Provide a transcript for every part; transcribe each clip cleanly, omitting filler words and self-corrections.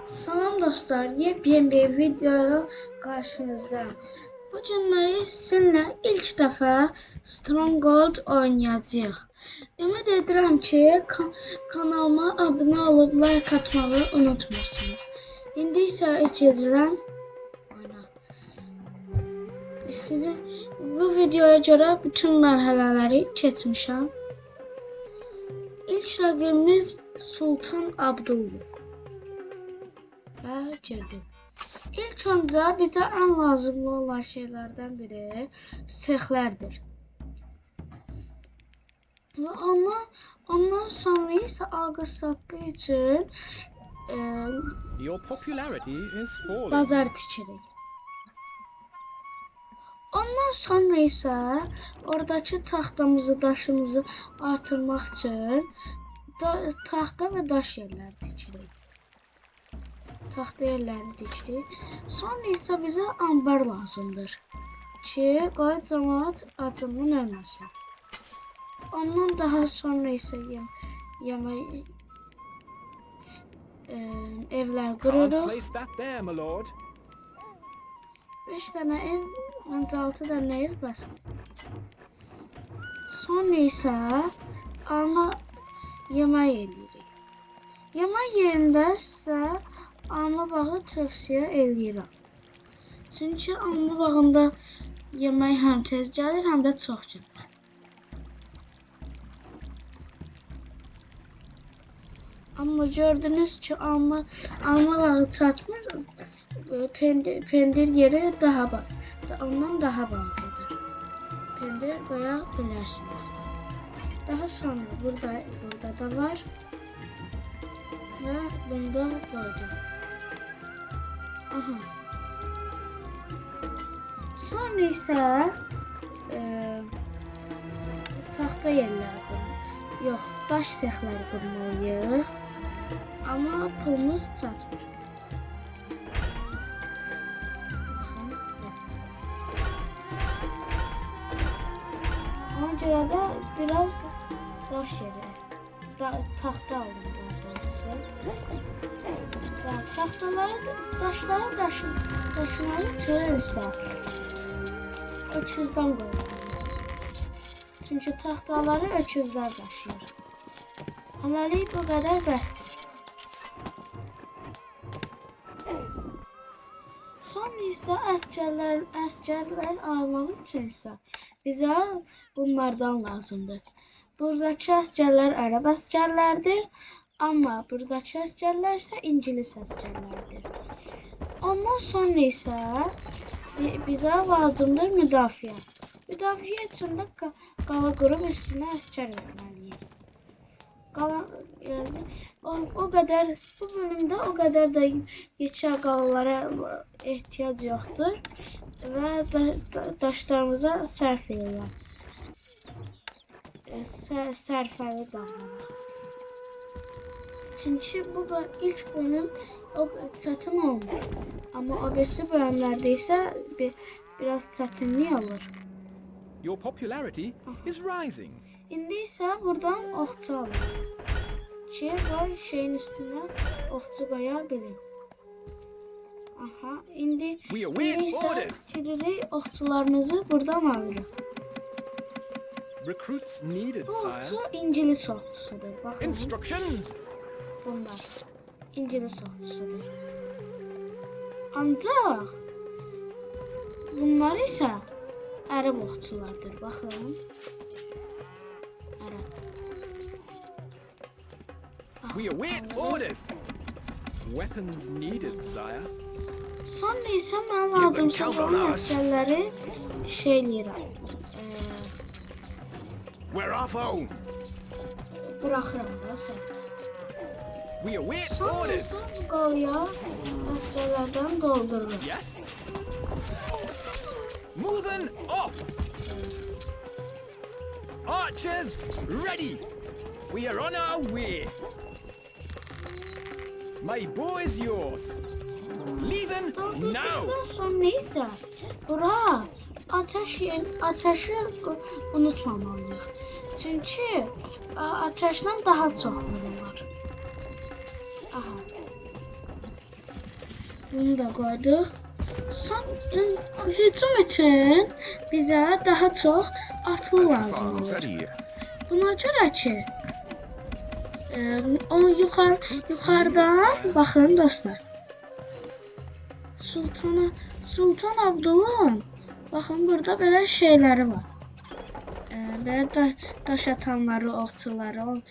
Salam dostlar, yepyeni bir videoya karşınızdayım. Bu günləri sizinlə ilk dəfə Stronghold oynayacağıq. Ümid edirəm ki, kanalıma abunə olub like atmağı unutmursunuz. İndi isə gedirəm oyuna. Sizin bu videoya görə bütün mərhələləri keçmişəm. İlk rəqibimiz Sultan Abdullah. Geldi. İlk önce bize en lazımlı olan şeylerden biri sexlerdir. Ve ondan sonra ise algı satqı için Your popularity is falling. bazar tikirik. Ondan sonra ise oradaki taxtamızı, daşımızı artırmaq için taxta ve daş yerler tikirik. Taxta yerlərini dikdik. Sonra isə bizə ambar lazımdır ki, qoy cəmaət acından ölməsin. Ondan daha sonra isə evlər Can't qururuq. place that there, my lord. 5 dənə ev, məncə 6 dənə ev bəsdir. Sonra isə yemək eləyirik. Yemək yerində isə alma bağı tövsiyə eləyirəm. Çünki alma bağında yemək həm tez gəlir, həm də çox gəlir. Amma gördünüz ki, alma bağı çatmır, pendir yeri ondan daha balacadır. Pendir qoya bilərsiniz. Daha sonra burada da var və bunda qoydum. Aha. Sonra isə taxta yerləri qurmalıyıq. Yox, daş sexləri qurmalıyıq. Amma pulumuz çatmır. Ona görə də biraz daş yeri, taxta aldım daha doğrusu. Daşları daşımayı çığırırsa öküzdən qoyulur. Çünki taxtaları öküzlər daşıyır. Hələlik bu qədər bəsdir. Sonra isə əsgərlər almamız üçün isə bizə bunlardan lazımdır. Buradakı əsgərlər ərəb əsgərlərdir. Amma buradakı əsgərlər isə ingilis əsgərlərdir. Ondan sonra isə bizə lazımdır müdafiə. Müdafiə üçün də qala qurub üstünə əsgər verməliyik. Bu bölümdə o qədər də yekə qalalara ehtiyac yoxdur və daşlarımıza sərf edirlər. Sərfəli dağlar. Çünki bu ilk bölüm o çətin olmur. Amma o birisi bölümlərdə isə biraz çətinlik olur. Your popularity is rising. İndi isə buradan oxçu alır. Ki, qoy şeyin üstünə oxçu qoya bilir. Aha, indi isə giririk oxçularımızı buradan alırıq. Recruits needed, Bu sire. oxçu İngilis oxçusudur. Baxın. Instructions. Bunlar İngilis oxçusudur. Ancaq bunlar isə ərəb oxçulardır. Baxın. Ərəb. We await orders. Weapons needed, sire. Sonra isə mən lazımsız olan əsgərləri şey eləyirəm. We're off home. Buraxıram da sərbəst. We await Sonra orders. isə bu qalaya əsgərlərdən doldururum. Yes. Moving off. Archers ready. We are on our way. My bow is yours. Leaving now. Doldurduktan sonra isə bura ateşi unutmamalıyıq. Çünki ateşlə daha çox vururlar. Aha. Bunu da koyduk. Son hücum için bize daha çok atlı lazım الحصان olur. سريع. Buna göre ki o yukarıdan bakın dostlar. Sultan Abdullah'ın bakın burada belə şeyleri var. Belə daş atanları, okçuları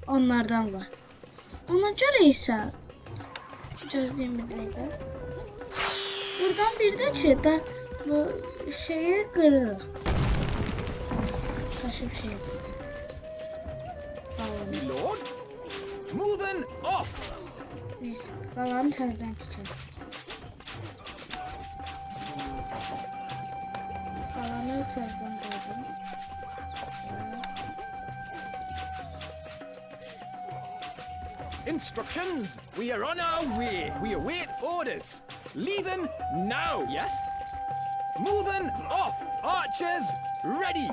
onlardan var. Ona göre ise gözleyeyim bir dakika. Buradan bir de ki da bu şeyi kırırıq. Saçım şey. Bağlanır. My lord. Moving off. Neyse, qalanı təzdən tutacağım. Qalanı təzdən qoydum. Instructions. We are on our way. We await orders. Leaving now. Yes. Moving off. Archers ready.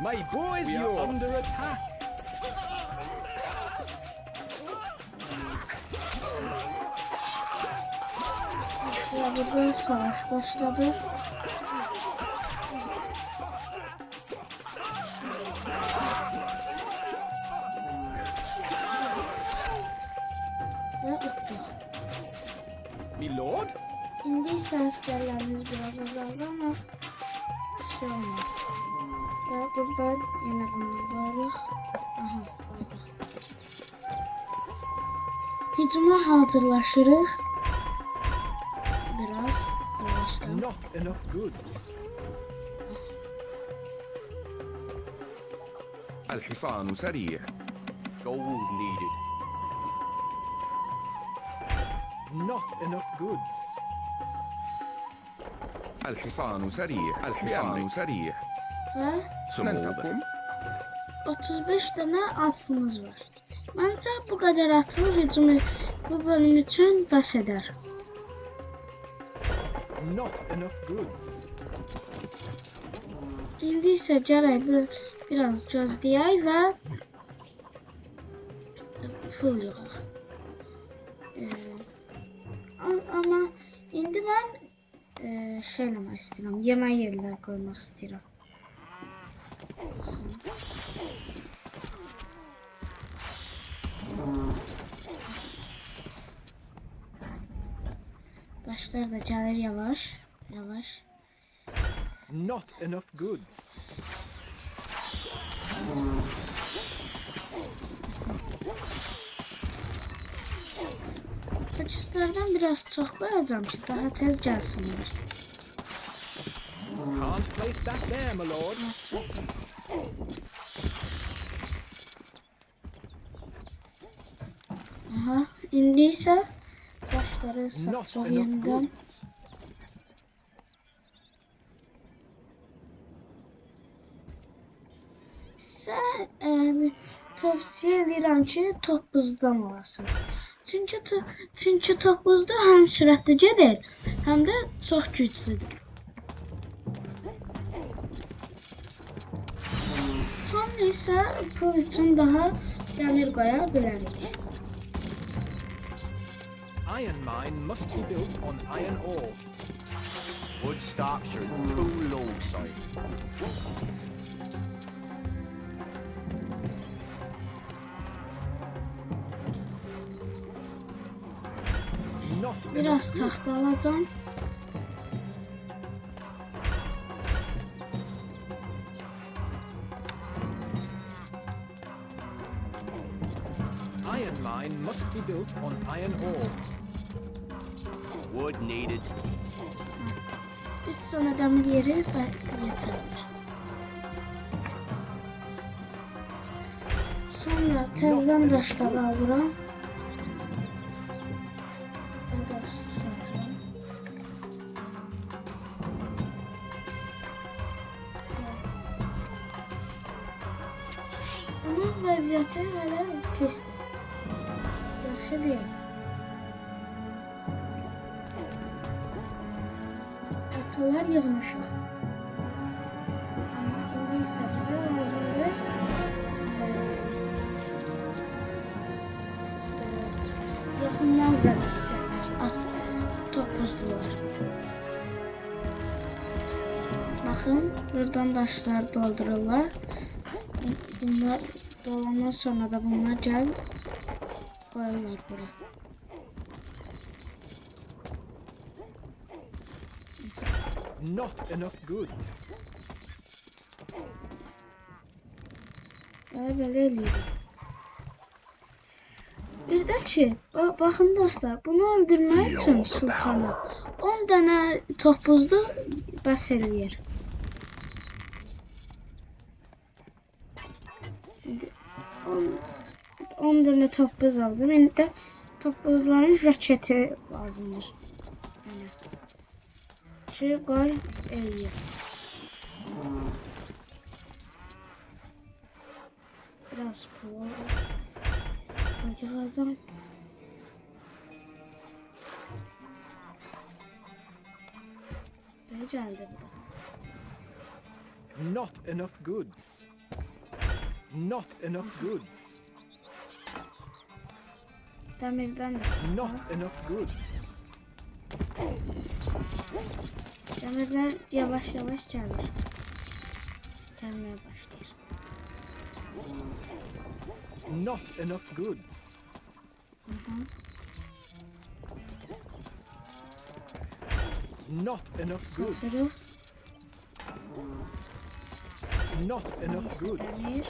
My bow is yours. Under attack. Ya burada savaş başladı. Ve uttuk. My lord. İndi ise askerlerimiz biraz azaldı ama bir şey olmaz. Ve buradan yine bunu koyduk. Aha, koyduk. Hücuma hazırlaşırıq. Biraz yavaştan. Not enough goods. الحصان سريع. Gold needed. Not enough goods. الحصان سريع. الحصان سريع. Ve ننتظر. 35 tane atımız var. Bence bu kadar atlı hücumu bu bölüm için bəs eder. Not enough goods. İndi ise gərək biraz gözləyək və pul yığaq. Amma indi mən şey eləmək istəyirəm, yemək yerləri qoymaq istəyirəm. Daşlar da gəlir yavaş, yavaş. Not enough goods. Ucuzlardan biraz çox qoyacağam ki, daha tez gəlsinlər. Can't place that there, my lord. Aha, indi isə daşları Not satacaq enough yenidən. goods. Sən tövsiyə edirəm ki, toppuzdan alasınız. Çünki toppuzda həm sürətli gedir, həm də çox güclüdür. Sonra isə pul üçün daha dəmir qoya bilərik. Iron mine must be built on iron ore. Wood stocks are too low side. Not Biraz enough taxta alacağım. Iron mine must be built on iron ore. Wood needed. 3 tane dəmir yeri və yeterlidir. Sonra təzdən daşları alıram. Qarşı satıram. Bunun vəziyyəti hələ pisdir. Yaxşı deyil. Atalar yığmışıq. Amma indi isə bizə lazımdır yaxından vura biləcəklər. Bakın buradan daşlar doldururlar. Bunlar dolandan sonra da bunlar gelip koyarlar buraya. Not enough goods. Böyle eləyirik. Bir de ki, bakın dostlar, bunu öldürmek için sultana 10 tane topuzlu bəs eləyir. 10 tane topuz aldım. İndi də topuzların raketi lazımdır. Şey qoy eləyir. Biraz pul yığacağım. Ne geldi bu da? Not enough goods. Not enough goods. Demirden de sıçar. Not enough goods. Demirler yavaş yavaş gelir. Gelmeye başlar. Not enough goods. Not enough goods. Satırıq. Not enough Neyse goods. demir.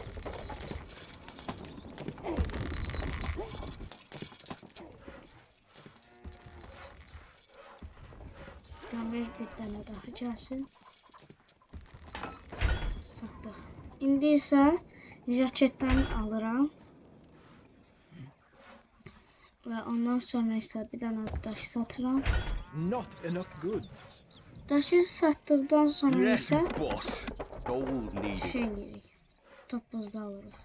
Demir bir tane daha gelsin. Sattık. İndi isə jaketten alıram. Ve ondan sonra isə bir tane daş satıram. Not enough goods. Daşı sattıktan sonra Yes, isə boss. Gold needed. şey eləyirik. Topuzda alırıq.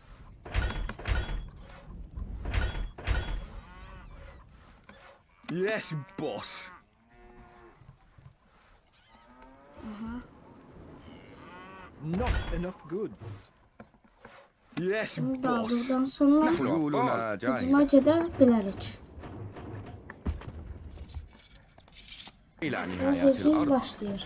Yes, boss. Not enough goods. Yes, Bunu da boss. aldıktan sonra حلولنا جاهزة. hücuma gedebiliriz. إلى Ve نهاية hücum الأرض. başlıyor.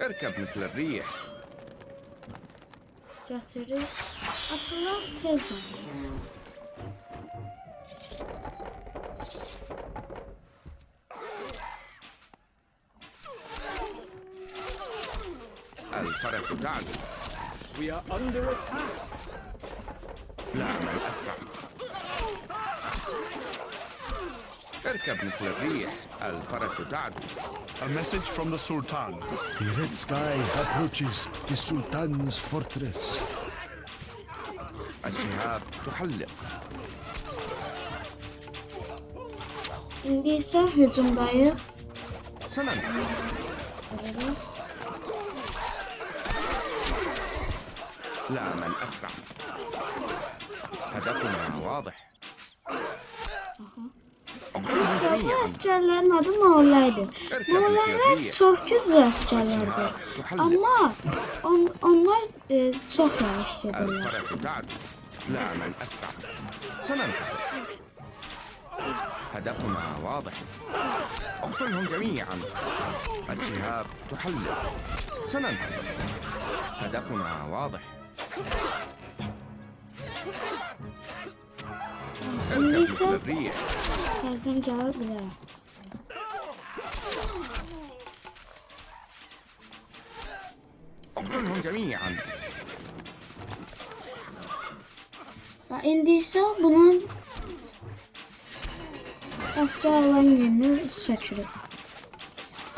اركب مثل الريح. Getirir. Atılır tez olur. الفرس تعدو. We are under attack. نعمل أسرع. اركب مثل الريح. الفرس تعدو. A message from the Sultan. The Red Sky approaches the Sultan's fortress. الشهاب تحلق. İndi isə hücumdayıq. سننتصر. Alırıq. لا من أسرع. هدفنا واضح. İşte bu əsgərlərin adı Moğollardır. Moğollar çox güclü əsgərlərdir. Amma onlar çox yavaş gedirlər. الفرس تعدو. لا من أسرع. سننتصر. هدفنا واضح. اقتلهم جميعا. الشهاب تحلق. سننتصر. هدفنا واضح. İndi اركب isə مثل الريح. təzdən gəlir bilərəm. اقتلهم جميعا. Və indi isə bunun əsgər olan yerini sökürük.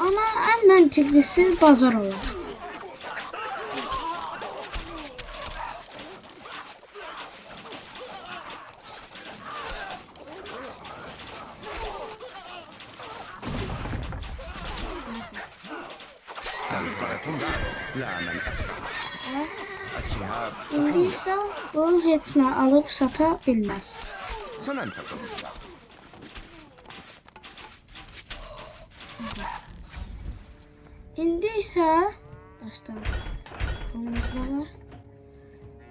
Amma ən məntiqlisi bazar olar. الفرس تعدو. لا من أسرع. الشهاب İndi تحلق. isə bunu heç nə alıb sata bilməz. سننتصر. İndi isə dostlar Topumuz da var.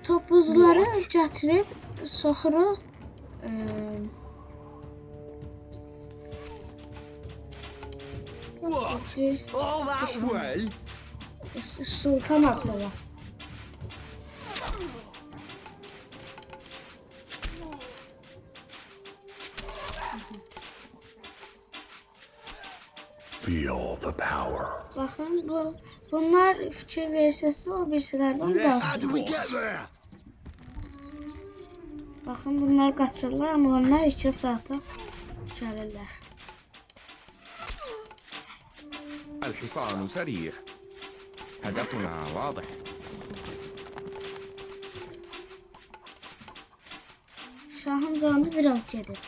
Topuzları gətirib soxuruq. What? All that way? Sultan Abdullah. Feel the power. Baxın bunlar fikir versəsə o birisilərdən Yes, how did we daha get there? Baxın bunlar qaçırlar amma onlar 2 saata gəlirlər. الحصان سريع. هدفنا واضح. Şahın canı biraz gedir.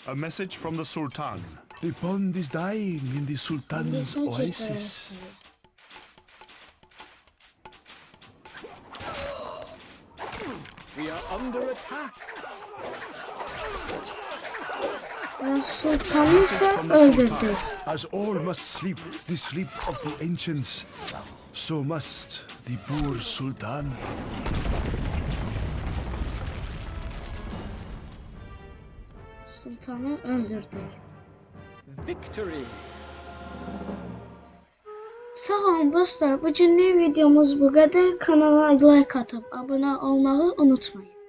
A message from the Sultan. The pond is dying in the Sultan's oasis. We are under attack. Sultanı isə From the öldürdü. Sultan. As all must sleep the sleep of the ancients, so must the poor Sultan. Sultanı öldürdü. Victory. Sağ olun dostlar. Bugünlük videomuz bu qədər. Kanala like atıp abone olmayı unutmayın.